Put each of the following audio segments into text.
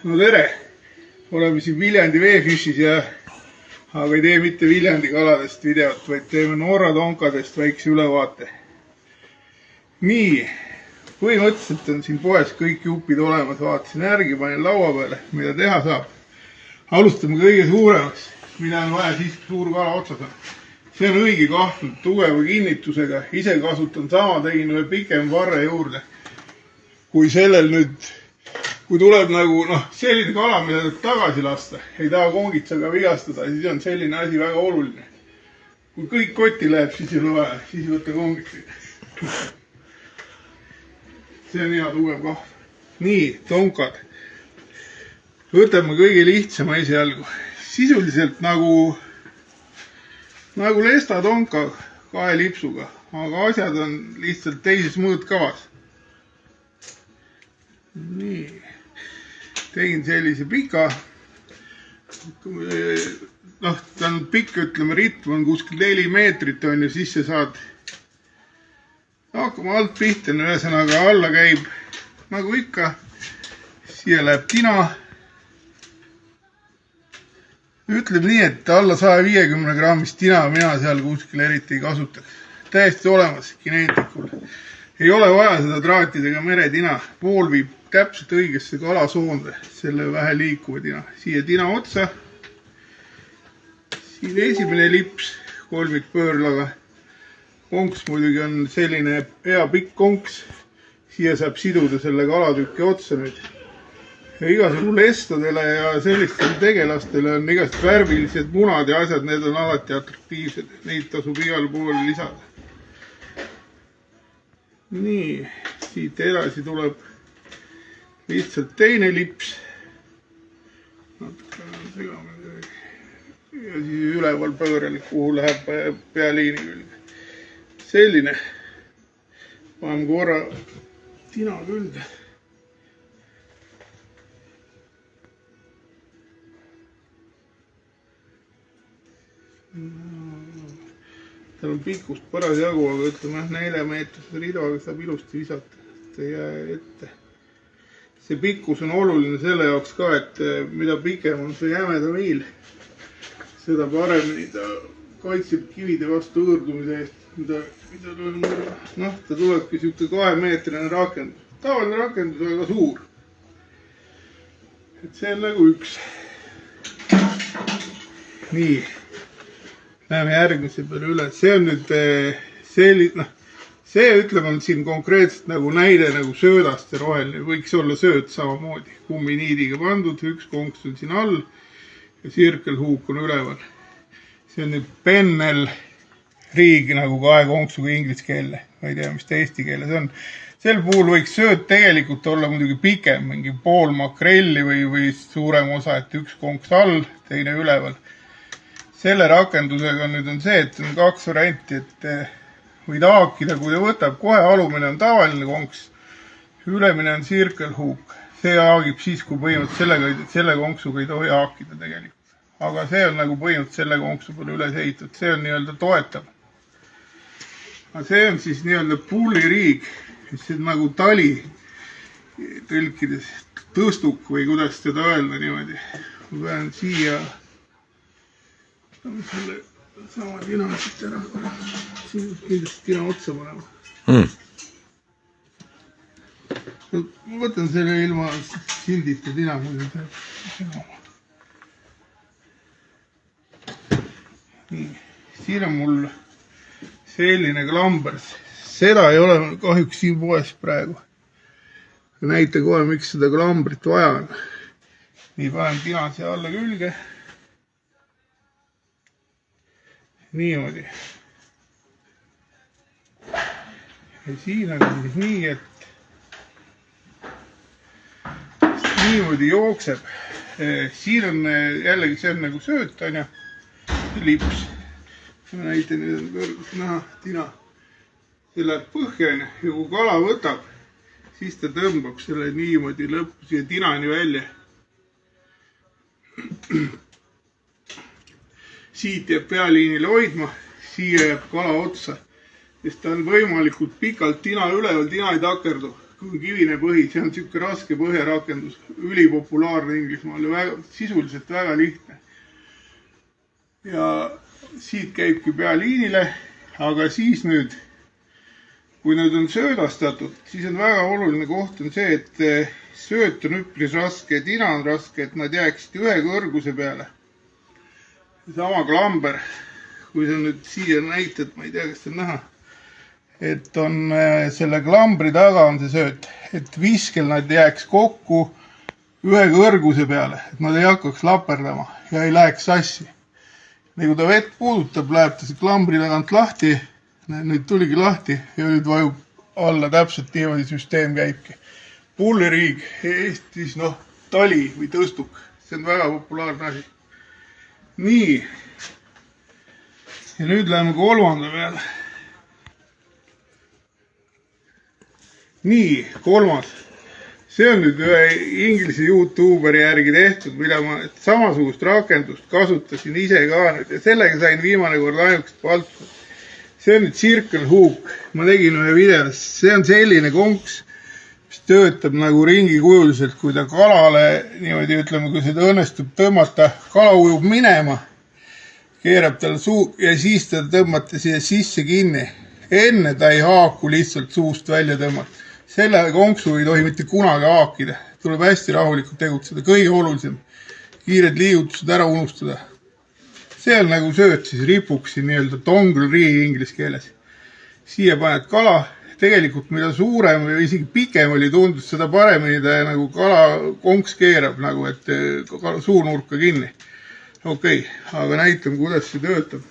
No tere! Oleme siin Viljandi veefishis aga ei tee mitte Viljandi kaladest videot, vaid teeme Norra tonkadest väikse ülevaate. Nii, põhimõtteliselt on siin poes kõik jupid olemas, vaatasin järgi, panin laua peale, mida teha saab. Alustame kõige suuremaks, mida on vaja siis, kui suur kala otsas on. See on õige kahvl, tugeva kinnitusega, ise kasutan sama, tegin ühe pikem varre juurde. Kui sellel nüüd, kui tuleb nagu selline kala, mida tuleb tagasi lasta, ei taha kongitsaga vigastada, siis on selline asi väga oluline. Kui kõik kotti läheb, siis ei ole vaja, siis ei võtta kongitsaga. See on hea tugev kahv. Nii, tonkad. Võtame kõige lihtsama esialgu. Sisuliselt nagu lesta tonka 2 lipsuga, aga asjad on lihtsalt teises mõõtkavas. Nii, tegin sellise pika, ta on pikk, ütleme, ritm on kuskil 4 meetrit on ja siis sa saad, hakkame alt pihta, ühesõnaga alla käib nagu ikka, siia läheb tina. Ütleb nii, et alla 150 grammist tina mina seal kuskil eriti ei kasutaks. Täiesti olemas kineetikul. Ei ole vaja seda traatidega meretina. Pool viib täpselt õigesse kalasoonde, selle vähe liikuva tina. Siia tina otsa. Siin esimene lips kolmikpöörlaga. Konks muidugi on selline hea pikk konks. Siia saab siduda selle kalatükki otsa nüüd. Ja igasugu lestadele ja sellistele tegelastele on igast värvilised munad ja asjad, need on alati atraktiivsed. Neid tasub igal pool lisada. Nii, siit edasi tuleb lihtsalt teine lips. Ja siis üleval pöörel, kuhu läheb pealiini külge. Selline. Paneme korra tina külge. Tal on pikkust paras jagu, aga ütleme 4 meetrise ridaga saab ilusti visata, et ei jää ette. See pikkus on oluline selle jaoks ka, et mida pikem on see jämeda miil, seda paremini ta kaitseb kivide vastu õõrdumise eest. Ta tulebki siuke 2-meetrine rakendus. Tavaline rakendus, aga suur. Et see on nagu üks. Nii. Läheme järgmise peale üle. See on nüüd selline, see ütleme on siin konkreetselt nagu näide nagu söödast ja roheline. Võiks olla sööd samamoodi. Kumminiidiga pandud, üks konks on siin all ja circle hook on üleval. See on nüüd pennel riig nagu 2 konksuga inglise keele. Ma ei tea, mis ta eesti keeles on. Sel puhul võiks sööd tegelikult olla muidugi pikem, mingi pool makrelli või suurem osa, et üks konks all, teine üleval. Selle rakendusega nüüd on see, et on 2 varianti, et võid haakida, kui ta võtab, kohe alumine on tavaline konks, ülemine on circle hook. See haagib siis, kui põhimõtteliselt selle konksuga ei tohi haakida tegelikult. Aga see on nagu põhimõtteliselt selle konksu peale üles ehitatud, see on nii-öelda toetav. Aga see on siis nii-öelda pulliriig, mis on nagu tali tõlkides tõstuk või kuidas teda öelda niimoodi. Ma pean siia selle sama tina siit ära. Siin kindlasti tina otsa panema. Ma võtan selle ilma sildita tina muidu. Nii, siin on mul selline klambers. Seda ei ole kahjuks siin poes praegu. Näita kohe, miks seda klambrit vaja on. Nii, panen tina siia alla külge. Niimoodi. Ja siin on siis nii, et niimoodi jookseb. Siin on jällegi see on nagu sööt, on ja lips. Ma näitan, nüüd on kõrgus näha, tina. See läheb põhja ja kui kala võtab, siis ta tõmbab selle niimoodi lõppu siia tinani välja. Siit jääb pealiinile hoidma, siia jääb kala otsa, sest ta on võimalikult pikalt tina üleval, tina ei takerdu. kui kivine põhi, see on siuke raske põhjarakendus, ülipopulaarne Inglismaal ja sisuliselt väga lihtne. Ja siit käibki pealiinile, aga siis nüüd, kui nüüd on söödastatud, siis on väga oluline koht on see, et sööt on üpris raske, tina on raske, et nad jääksid ühe kõrguse peale. Sama klamber, kui sa nüüd siia näitad, ma ei tea, kas see on näha, et on selle klambri taga on see sööt, et viskel nad jääks kokku ühe kõrguse peale, et nad ei hakkaks laperdama ja ei läheks sassi. Nii kui ta vett puudutab, läheb ta see klambri tagant lahti, nüüd tuligi lahti ja nüüd vajub alla täpselt niimoodi süsteem käibki. Pulliriig Eestis, tali või tõstuk, see on väga populaarne asi. Nii, ja nüüd läheme kolmanda peale. Nii, kolmas. See on nüüd ühe inglise YouTuberi järgi tehtud, mida ma samasugust rakendust kasutasin ise ka nüüd ja sellega sain viimane kord ainukest palka. See on nüüd Circle Hook, ma tegin ühe videos, see on selline konks, mis töötab nagu ringikujuliselt, kui ta kalale, niimoodi ütleme, kui seda õnnestub tõmmata, kala ujub minema, keerab tal suu ja siis ta tõmmata siia sisse kinni. Enne ta ei haaku lihtsalt suust välja tõmmata. Selle konksu ei tohi mitte kunagi haakida. Tuleb hästi rahulikult tegutseda. Kõige olulisem, kiired liigutused ära unustada. See on nagu sööt siis ripuks siin nii-öelda dongle rii inglise keeles. Siia paned kala. Tegelikult mida suurem või isegi pikem oli tundus, seda paremini ta nagu kala konks keerab, nagu et suunurka kinni. Okei, aga näitame, kuidas see töötab.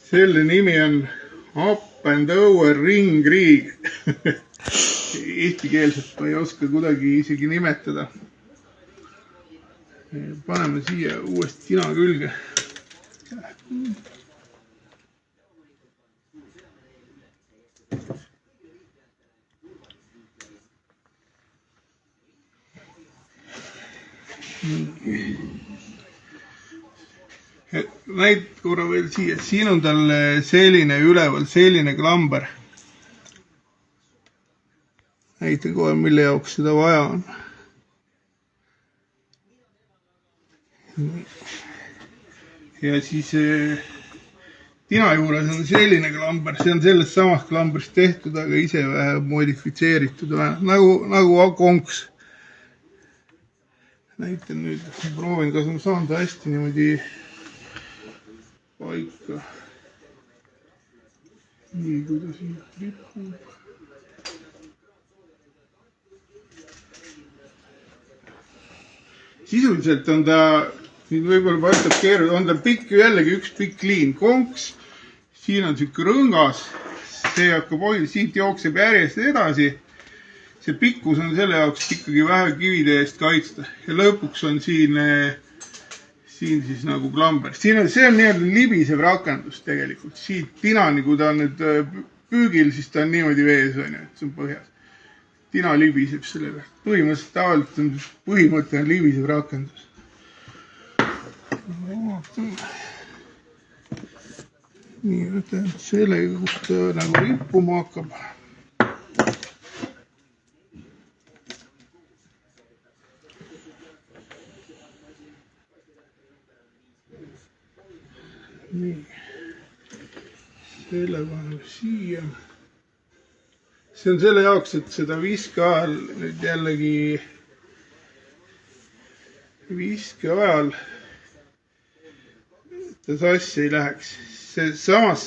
Selle nimi on Up and Over Ring Rig. Eestikeelselt ma ei oska kuidagi isegi nimetada. Paneme siia uuesti tina külge. Näid korra veel siia. Siin on tal selline üleval, selline klamber. Näitan kohe, mille jaoks seda vaja on. Ja siis tina juures on selline klamber. See on sellest samast klambrist tehtud, aga ise vähe modifitseeritud. Nagu konks. Näitan nüüd, proovin, kas ma saan ta hästi niimoodi paika. Nii, kui ta siin ripub. Sisuliselt on ta, nüüd võib-olla paistab keeruline, on ta pikk, jällegi üks pikk liin, konks. Siin on siuke rõngas, see hakkab hoida, siit jookseb järjest edasi. See pikkus on selle jaoks ikkagi vähe kivide eest kaitsta ja lõpuks on siin siis nagu klamber. See on nii-öelda libisev rakendus tegelikult. Siit tinani, kui ta on nüüd püügil, siis ta on niimoodi vees, see on põhjas. Tina libiseb selle pealt. Põhimõtteliselt tavaliselt on põhimõte on libisev rakendus. Nii, võtan sellega, kus ta nagu rippuma hakkab. Nii, selle paneme siia. See on selle jaoks, et seda viske ajal nüüd jällegi viske ajal ta sassi ei läheks. Samas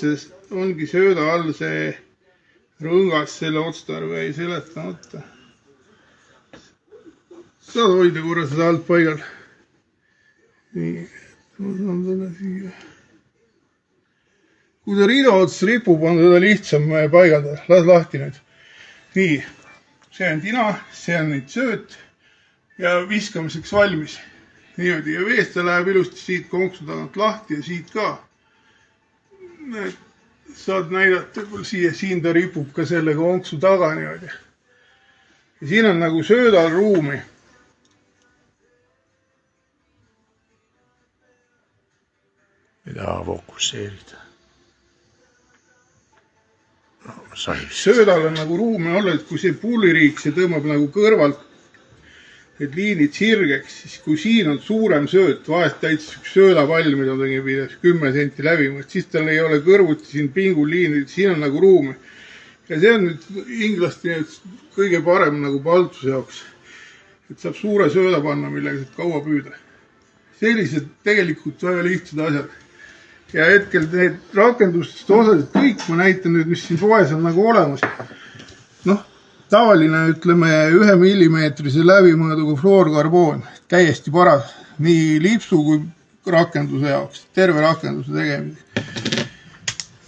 ongi sööda all see rõngas, selle otstarve ei seletamata. Saad hoida korra seda alt paigal. Nii, ma saan selle siia. Kui ta riida ots ripub, on teda lihtsam paigaldada. Las lahti nüüd. Nii, see on tina, see on nüüd sööt ja viskamiseks valmis. Niimoodi ja veest ta läheb ilusti siit konksu tagant lahti ja siit ka. Saad näidata, kui siin ta ripub ka selle konksu taga niimoodi. Ja siin on nagu söödal ruumi. Ei taha fokusseerida. söödal on nagu ruumi olla, et kui see pulliriik, see tõmbab nagu kõrvalt need liinid sirgeks, siis kui siin on suurem sööt, vahest täitsa üks söödapall, mida ta tegi 10 senti läbima, siis tal ei ole kõrvuti siin pinguliinid, siin on nagu ruumi. Ja see on nüüd inglasti kõige parem nagu paltuse jaoks, et saab suure sööda panna, millega saab kaua püüda. Sellised tegelikult väga lihtsad asjad. Ja hetkel need rakendustest osaliselt kõik, ma näitan nüüd, mis siin poes on nagu olemas. Noh, tavaline, ütleme, 1 millimeetrise läbimõõduga fluorkarboon, täiesti paras, nii lipsu kui rakenduse jaoks, terve rakenduse tegemiseks.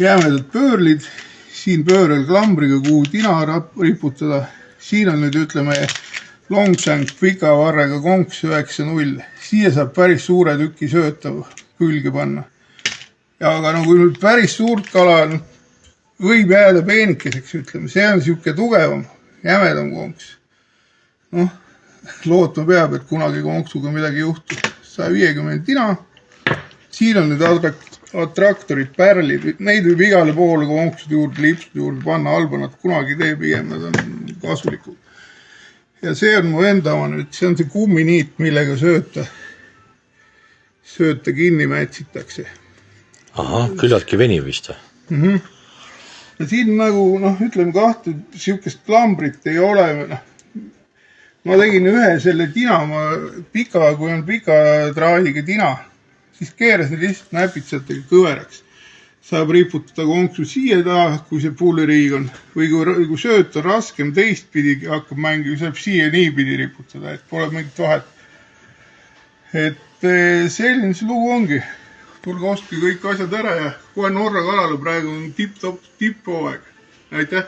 Jäämedad pöörlid, siin pöörel klambriga, kuhu tina riputada. Siin on nüüd, ütleme, longshank pika varrega konks 9.0. Siia saab päris suure tüki sööta külge panna. Ja aga nagu nüüd päris suurt kala võib jääda peenikeseks, ütleme, see on siuke tugevam, jämedam konks. Noh, lootma peab, et kunagi konksuga midagi juhtub. 150 tina. Siin on nüüd attraktorid, pärlid, neid võib igale poole konksude juurde, lipsude juurde panna, halba nad kunagi tee, pigem nad on kasulikud. Ja see on mu enda oma nüüd, see on see kumminiit, millega sööta kinni mätsitakse. Aha, küllaltki veniv vist. Ja siin nagu, ütleme kahte siukest klambrit ei ole. Ma tegin ühe selle tina, kui on pika traadiga tina, siis keeras need lihtsalt näpitsatega kõveraks. Saab riputada konksu siia taha, kui see pulliriig on. Või kui sööt on raskem, teistpidi hakkab mängima, saab siia niipidi riputada, et pole mingit vahet. Et selline see lugu ongi. Tulge ostke kõik asjad ära ja kohe Norra kalale praegu on tipp-hooaeg. Aitäh!